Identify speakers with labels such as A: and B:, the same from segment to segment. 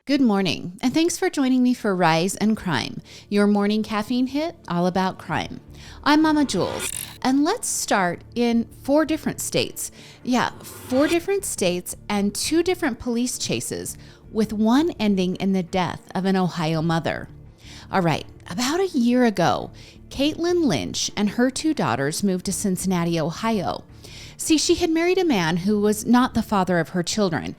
A: Good morning, and thanks for joining me for Rise and Crime, your morning caffeine hit all about crime. I'm Mama Jules, and let's start in 4 different states. Yeah, 4 different states and 2 different police chases, with one ending in the death of an Ohio mother. All right, about a year ago, Caitlin Lynch and her 2 daughters moved to Cincinnati, Ohio. See, she had married a man who was not the father of her children,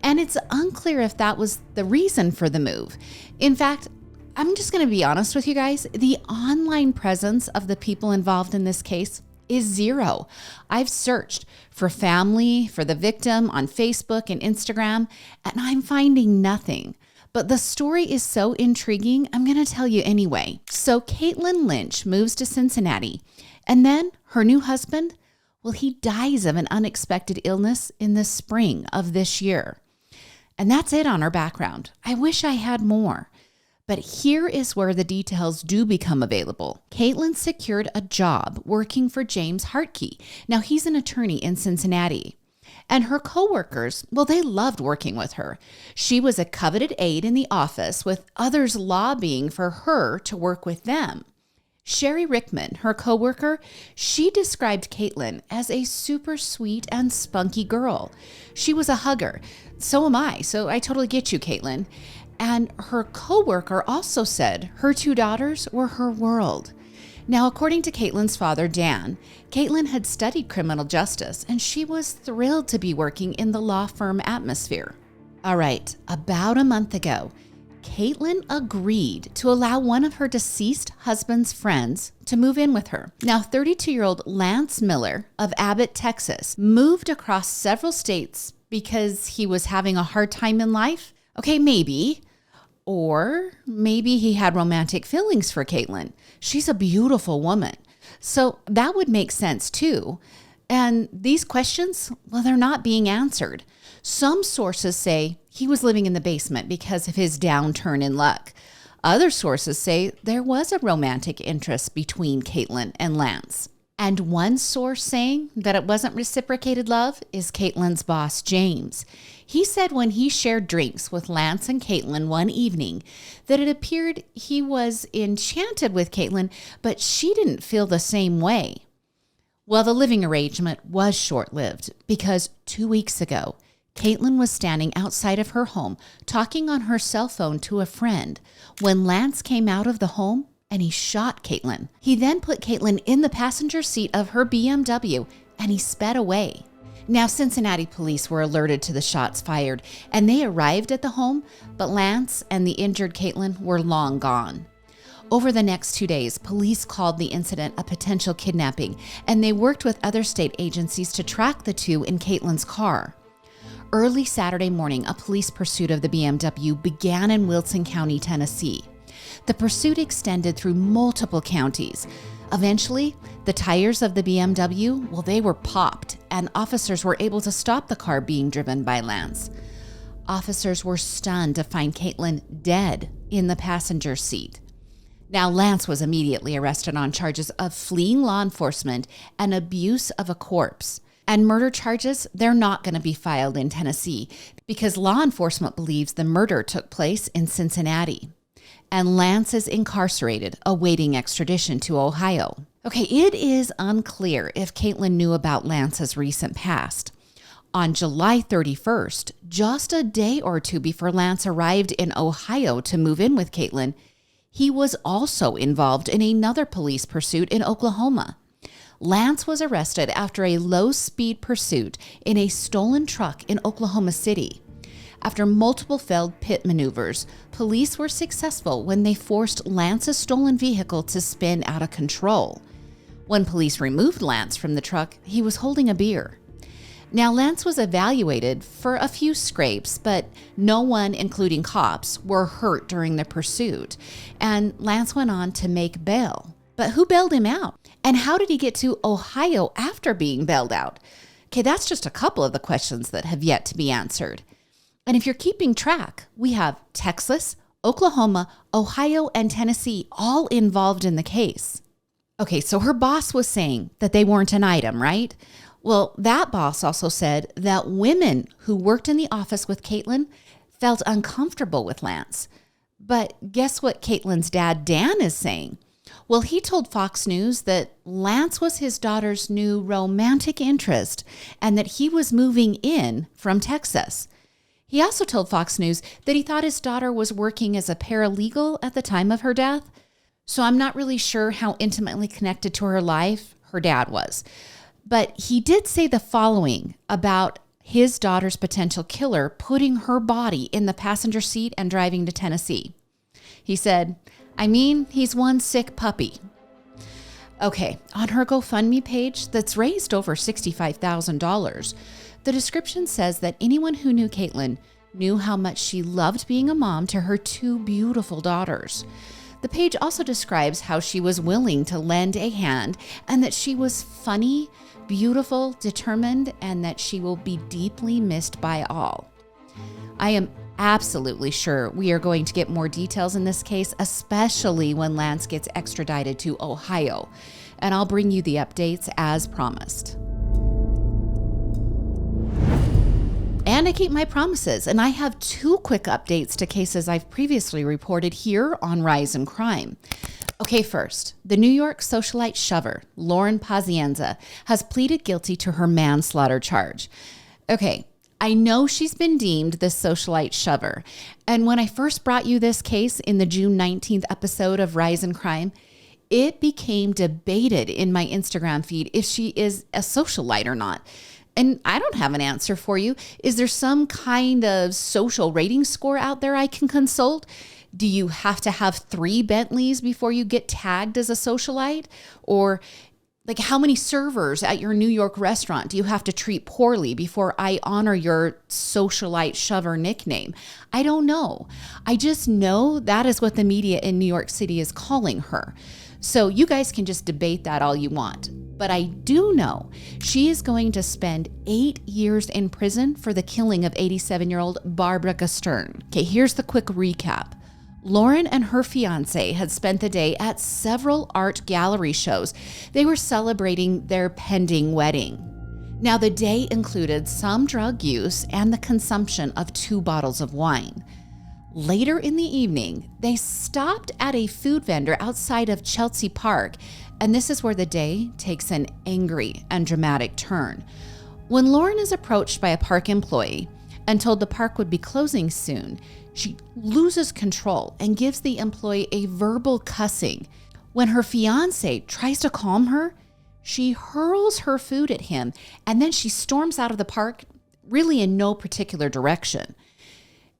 A: and it's unclear if that was the reason for the move. In fact, I'm just going to be honest with you guys. The online presence of the people involved in this case is 0. I've searched for family, for the victim on Facebook and Instagram, and I'm finding nothing. But the story is so intriguing, I'm going to tell you anyway. So Caitlin Lynch moves to Cincinnati, and then her new husband, well, he dies of an unexpected illness in the spring of this year. And that's it on her background. I wish I had more. But here is where the details do become available. Caitlin secured a job working for James Hartke. Now, he's an attorney in Cincinnati. And her coworkers, well, they loved working with her. She was a coveted aide in the office, with others lobbying for her to work with them. Sherry Rickman, her coworker, she described Caitlin as a super sweet and spunky girl. She was a hugger. So am I. So I totally get you, Caitlin. And her coworker also said her 2 daughters were her world. Now, according to Caitlin's father, Dan, Caitlin had studied criminal justice, and she was thrilled to be working in the law firm atmosphere. All right, about a month ago, Caitlin agreed to allow one of her deceased husband's friends to move in with her. Now, 32-year-old Lance Miller of Abbott, Texas, moved across several states because he was having a hard time in life. Okay, maybe. Or maybe he had romantic feelings for Caitlin. She's a beautiful woman. So that would make sense too. And these questions, well, they're not being answered. Some sources say he was living in the basement because of his downturn in luck. Other sources say there was a romantic interest between Caitlin and Lance. And one source saying that it wasn't reciprocated love is Caitlin's boss, James. He said when he shared drinks with Lance and Caitlin one evening that it appeared he was enchanted with Caitlin, but she didn't feel the same way. Well, the living arrangement was short-lived because 2 weeks ago, Caitlin was standing outside of her home talking on her cell phone to a friend when Lance came out of the home and he shot Caitlin. He then put Caitlin in the passenger seat of her BMW and he sped away. Now, Cincinnati police were alerted to the shots fired and they arrived at the home, but Lance and the injured Caitlin were long gone. Over the next 2 days, police called the incident a potential kidnapping, and they worked with other state agencies to track the 2 in Caitlin's car. Early Saturday morning, a police pursuit of the BMW began in Wilson County, Tennessee. The pursuit extended through multiple counties. Eventually, the tires of the BMW, well, they were popped, and officers were able to stop the car being driven by Lance. Officers were stunned to find Caitlin dead in the passenger seat. Now, Lance was immediately arrested on charges of fleeing law enforcement and abuse of a corpse. And murder charges, they're not going to be filed in Tennessee because law enforcement believes the murder took place in Cincinnati. And Lance is incarcerated, awaiting extradition to Ohio. Okay, it is unclear if Caitlin knew about Lance's recent past. On July 31st, just a day or 2 before Lance arrived in Ohio to move in with Caitlin, he was also involved in another police pursuit in Oklahoma. Lance was arrested after a low-speed pursuit in a stolen truck in Oklahoma City. After multiple failed pit maneuvers, police were successful when they forced Lance's stolen vehicle to spin out of control. When police removed Lance from the truck, he was holding a beer. Now, Lance was evaluated for a few scrapes, but no one, including cops, were hurt during the pursuit. And Lance went on to make bail. But who bailed him out? And how did he get to Ohio after being bailed out? Okay, that's just a couple of the questions that have yet to be answered. And if you're keeping track, we have Texas, Oklahoma, Ohio, and Tennessee all involved in the case. Okay, so her boss was saying that they weren't an item, right? Well, that boss also said that women who worked in the office with Caitlin felt uncomfortable with Lance. But guess what Caitlin's dad, Dan, is saying? Well, he told Fox News that Lance was his daughter's new romantic interest and that he was moving in from Texas. He also told Fox News that he thought his daughter was working as a paralegal at the time of her death. So I'm not really sure how intimately connected to her life her dad was. But he did say the following about his daughter's potential killer putting her body in the passenger seat and driving to Tennessee. He said, I mean, he's one sick puppy. Okay, on her GoFundMe page that's raised over $65,000, the description says that anyone who knew Caitlin knew how much she loved being a mom to her two beautiful daughters. The page also describes how she was willing to lend a hand and that she was funny, beautiful, determined, and that she will be deeply missed by all. I am absolutely sure we are going to get more details in this case, especially when Lance gets extradited to Ohio, and I'll bring you the updates as promised. And I keep my promises, and I have two quick updates to cases I've previously reported here on Rise in Crime. Okay, first, the New York Socialite Shover, Lauren Pazienza, has pleaded guilty to her manslaughter charge. Okay, I know she's been deemed the Socialite Shover, and when I first brought you this case in the June 19th episode of Rise in Crime, it became debated in my Instagram feed if she is a socialite or not. And I don't have an answer for you. Is there some kind of social rating score out there I can consult? Do you have to have 3 Bentleys before you get tagged as a socialite? Or like how many servers at your New York restaurant do you have to treat poorly before I honor your Socialite Shover nickname? I don't know. I just know that is what the media in New York City is calling her. So you guys can just debate that all you want. But I do know she is going to spend 8 years in prison for the killing of 87-year-old Barbara Gastern. Okay, here's the quick recap. Lauren and her fiance had spent the day at several art gallery shows. They were celebrating their pending wedding. Now, the day included some drug use and the consumption of 2 bottles of wine. Later in the evening, they stopped at a food vendor outside of Chelsea Park, and this is where the day takes an angry and dramatic turn. When Lauren is approached by a park employee and told the park would be closing soon, she loses control and gives the employee a verbal cussing. When her fiance tries to calm her, she hurls her food at him, and then she storms out of the park, really in no particular direction.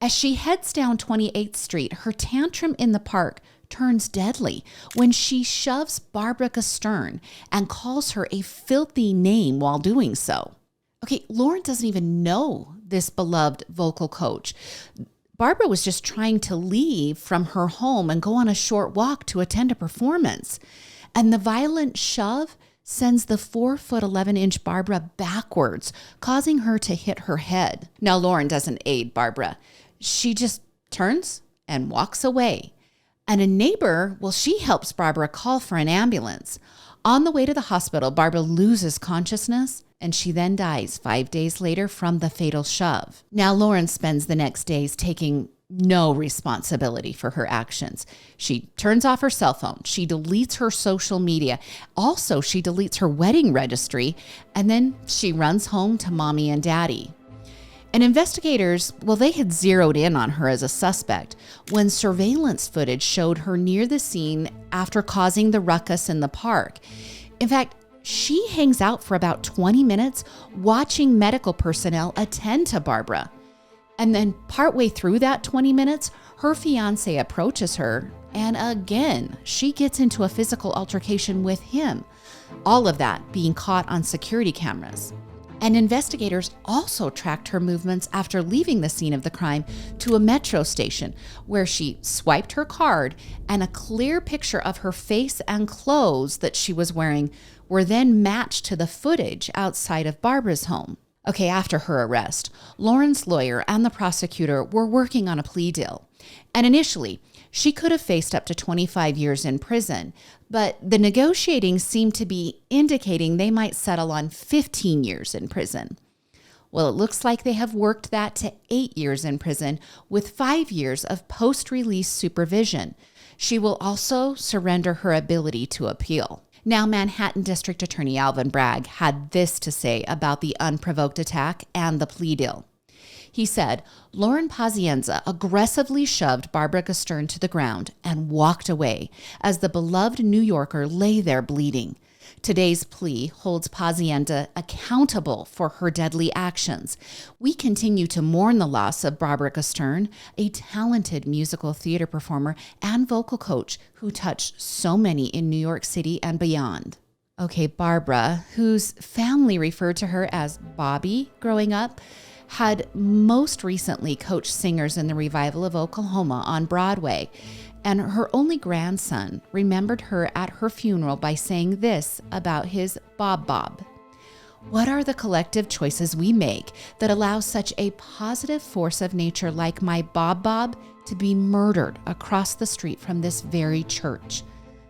A: As she heads down 28th Street, her tantrum in the park turns deadly when she shoves Barbara Gastern and calls her a filthy name while doing so. Okay, Lauren doesn't even know this beloved vocal coach. Barbara was just trying to leave from her home and go on a short walk to attend a performance. And the violent shove sends the 4'11" Barbara backwards, causing her to hit her head. Now, Lauren doesn't aid Barbara. She just turns and walks away. And a neighbor, well, she helps Barbara call for an ambulance. On the way to the hospital, Barbara loses consciousness, and she then dies 5 days later from the fatal shove. Now, Lauren spends the next days taking no responsibility for her actions. She turns off her cell phone. She deletes her social media. Also, she deletes her wedding registry, and then she runs home to mommy and daddy. And investigators, well, they had zeroed in on her as a suspect when surveillance footage showed her near the scene after causing the ruckus in the park. In fact, she hangs out for about 20 minutes watching medical personnel attend to Barbara. And then partway through that 20 minutes, her fiance approaches her, and again, she gets into a physical altercation with him. All of that being caught on security cameras. And investigators also tracked her movements after leaving the scene of the crime to a metro station where she swiped her card, and a clear picture of her face and clothes that she was wearing were then matched to the footage outside of Barbara's home. Okay, after her arrest, Lauren's lawyer and the prosecutor were working on a plea deal. And initially, She could have faced up to 25 years in prison, but the negotiating seemed to be indicating they might settle on 15 years in prison. Well, it looks like they have worked that to 8 years in prison with 5 years of post-release supervision. She will also surrender her ability to appeal. Now, Manhattan District Attorney Alvin Bragg had this to say about the unprovoked attack and the plea deal. He said, Lauren Pazienza aggressively shoved Barbara Gustern to the ground and walked away as the beloved New Yorker lay there bleeding. Today's plea holds Pazienza accountable for her deadly actions. We continue to mourn the loss of Barbara Gustern, a talented musical theater performer and vocal coach who touched so many in New York City and beyond. Okay, Barbara, whose family referred to her as Bobby growing up, had most recently coached singers in the revival of Oklahoma on Broadway, and her only grandson remembered her at her funeral by saying this about his Bob. What are the collective choices we make that allow such a positive force of nature like my Bob to be murdered across the street from this very church?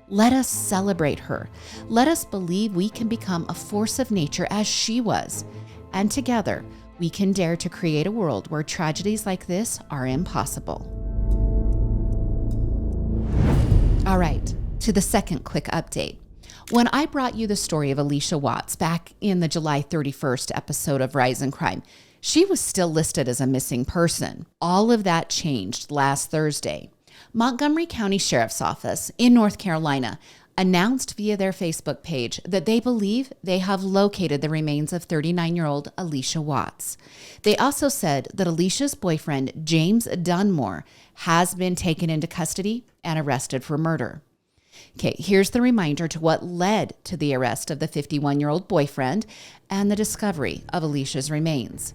A: Let us celebrate her. Let us believe we can become a force of nature as she was. And together, we can dare to create a world where tragedies like this are impossible. All right, to the second quick update. When I brought you the story of Alicia Watts back in the July 31st episode of Rise in Crime, she was still listed as a missing person. All of that changed last Thursday. Montgomery County Sheriff's Office in North Carolina announced via their Facebook page that they believe they have located the remains of 39-year-old Alicia Watts. They also said that Alicia's boyfriend, James Dunmore, has been taken into custody and arrested for murder. Okay, here's the reminder to what led to the arrest of the 51-year-old boyfriend and the discovery of Alicia's remains.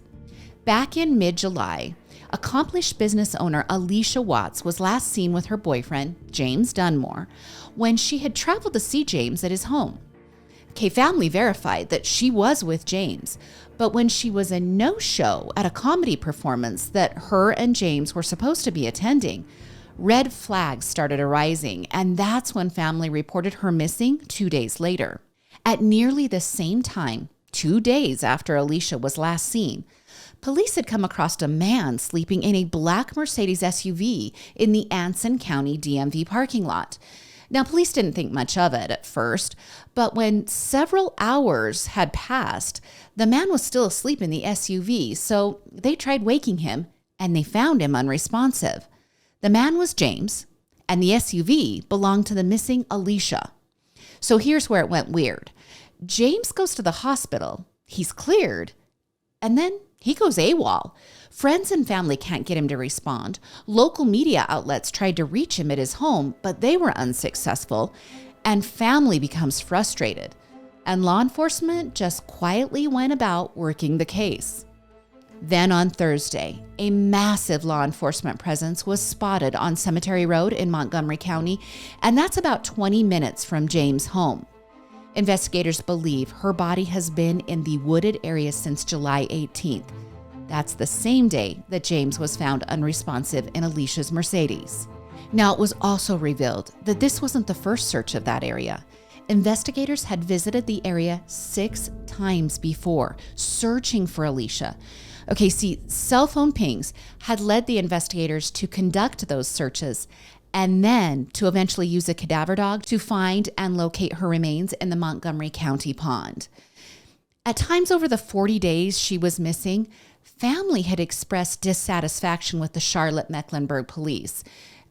A: Back in mid-July, accomplished business owner Alicia Watts was last seen with her boyfriend, James Dunmore, when she had traveled to see James at his home. Okay, family verified that she was with James, but when she was a no-show at a comedy performance that her and James were supposed to be attending, red flags started arising, and that's when family reported her missing 2 days later. At nearly the same time, 2 days after Alicia was last seen, police had come across a man sleeping in a black Mercedes SUV in the Anson County DMV parking lot. Now, police didn't think much of it at first, but when several hours had passed, the man was still asleep in the SUV, so they tried waking him, and they found him unresponsive. The man was James, and the SUV belonged to the missing Alicia. So here's where it went weird. James goes to the hospital, he's cleared, and then he goes AWOL. Friends and family can't get him to respond. Local media outlets tried to reach him at his home, but they were unsuccessful, and family becomes frustrated. And law enforcement just quietly went about working the case. Then on Thursday, a massive law enforcement presence was spotted on Cemetery Road in Montgomery County, and that's about 20 minutes from James' home. Investigators believe her body has been in the wooded area since July 18th. That's the same day that James was found unresponsive in Alicia's Mercedes. Now, it was also revealed that this wasn't the first search of that area. Investigators had visited the area 6 times before, searching for Alicia. Okay, see, cell phone pings had led the investigators to conduct those searches and then to eventually use a cadaver dog to find and locate her remains in the Montgomery County pond. At times over the 40 days she was missing, family had expressed dissatisfaction with the Charlotte-Mecklenburg police.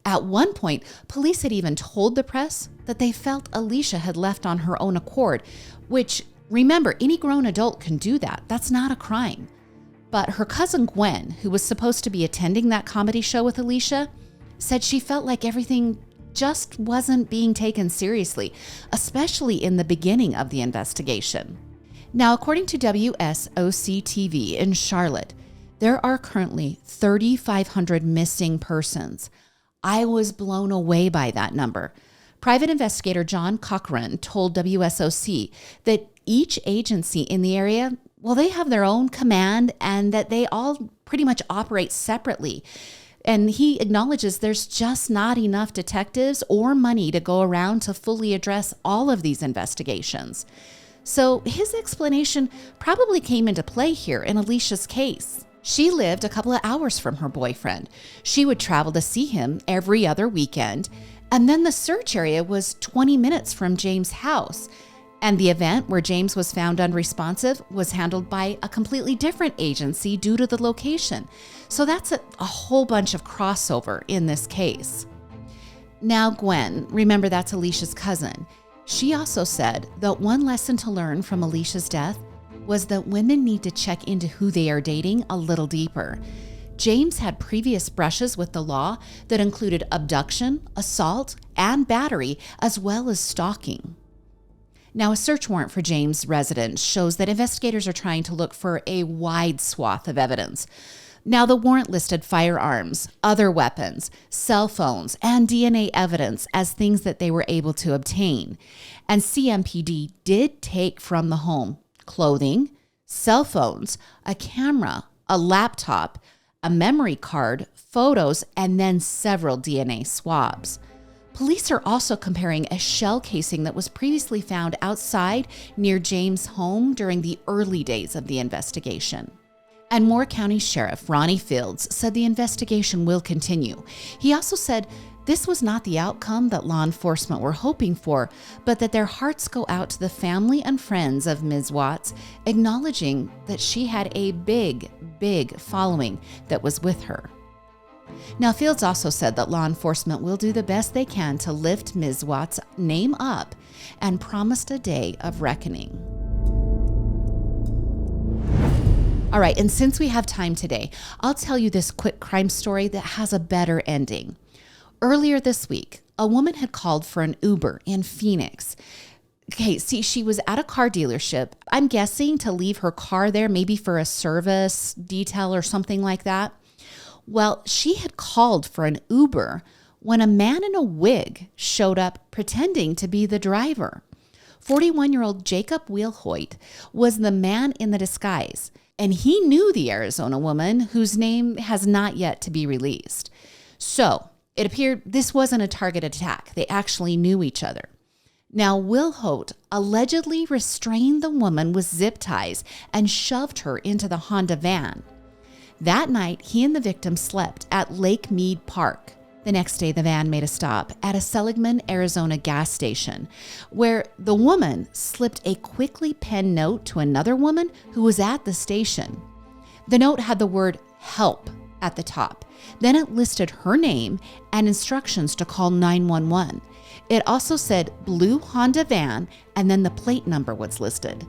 A: At one point, police had even told the press that they felt Alicia had left on her own accord, which, remember, any grown adult can do that. That's not a crime. But her cousin Gwen, who was supposed to be attending that comedy show with Alicia, said she felt like everything just wasn't being taken seriously, especially in the beginning of the investigation. Now, according to WSOC-TV in Charlotte, there are currently 3,500 missing persons. I was blown away by that number. Private investigator John Cochran told WSOC that each agency in the area, well, they have their own command and that they all pretty much operate separately. And he acknowledges there's just not enough detectives or money to go around to fully address all of these investigations. So his explanation probably came into play here in Alicia's case. She lived a couple of hours from her boyfriend. She would travel to see him every other weekend. And then the search area was 20 minutes from James' house. And the event where James was found unresponsive was handled by a completely different agency due to the location. So that's a whole bunch of crossover in this case. Now, Gwen, remember that's Alicia's cousin. She also said that one lesson to learn from Alicia's death was that women need to check into who they are dating a little deeper. James had previous brushes with the law that included abduction, assault, and battery, as well as stalking. Now, a search warrant for James' residence shows that investigators are trying to look for a wide swath of evidence. Now, the warrant listed firearms, other weapons, cell phones, and DNA evidence as things that they were able to obtain. And CMPD did take from the home clothing, cell phones, a camera, a laptop, a memory card, photos, and then several DNA swabs. Police are also comparing a shell casing that was previously found outside near James' home during the early days of the investigation. And Moore County Sheriff Ronnie Fields said the investigation will continue. He also said this was not the outcome that law enforcement were hoping for, but that their hearts go out to the family and friends of Ms. Watts, acknowledging that she had a big following that was with her. Now, Fields also said that law enforcement will do the best they can to lift Ms. Watts' name up and promised a day of reckoning. All right, and since we have time today, I'll tell you this quick crime story that has a better ending. Earlier this week, a woman had called for an Uber in Phoenix. Okay, see, she was at a car dealership, I'm guessing to leave her car there, maybe for a service detail or something like that. Well, she had called for an Uber when a man in a wig showed up pretending to be the driver. 41-year-old Jacob Wilhoit was the man in the disguise, and he knew the Arizona woman whose name has not yet to be released. So it appeared this wasn't a targeted attack. They actually knew each other. Now, Wilhoit allegedly restrained the woman with zip ties and shoved her into the Honda van. That night, he and the victim slept at Lake Mead Park. The next day, the van made a stop at a Seligman, Arizona gas station, where the woman slipped a quickly penned note to another woman who was at the station. The note had the word "help" at the top. Then it listed her name and instructions to call 911. It also said blue Honda van, and then the plate number was listed.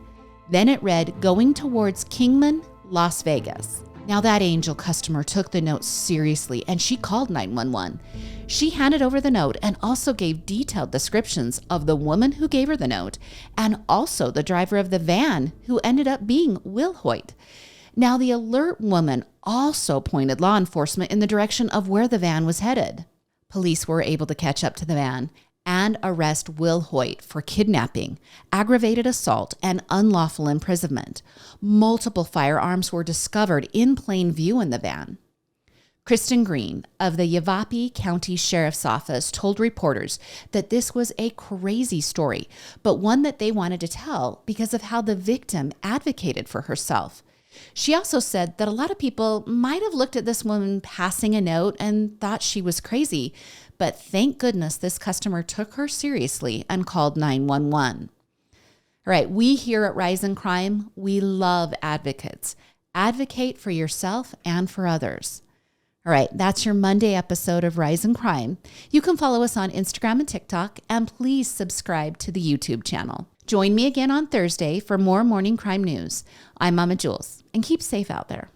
A: Then it read, going towards Kingman, Las Vegas. Now that angel customer took the note seriously and she called 911. She handed over the note and also gave detailed descriptions of the woman who gave her the note and also the driver of the van who ended up being Wilhoit. Now the alert woman also pointed law enforcement in the direction of where the van was headed. Police were able to catch up to the van and arrest Wilhoit for kidnapping, aggravated assault, and unlawful imprisonment. Multiple firearms were discovered in plain view in the van. Kristen Green of the Yavapai County Sheriff's Office told reporters that this was a crazy story, but one that they wanted to tell because of how the victim advocated for herself. She also said that a lot of people might have looked at this woman passing a note and thought she was crazy, but thank goodness this customer took her seriously and called 911. All right, we here at Rise in Crime, we love advocates. Advocate for yourself and for others. All right, that's your Monday episode of Rise in Crime. You can follow us on Instagram and TikTok, and please subscribe to the YouTube channel. Join me again on Thursday for more morning crime news. I'm Mama Jules, and keep safe out there.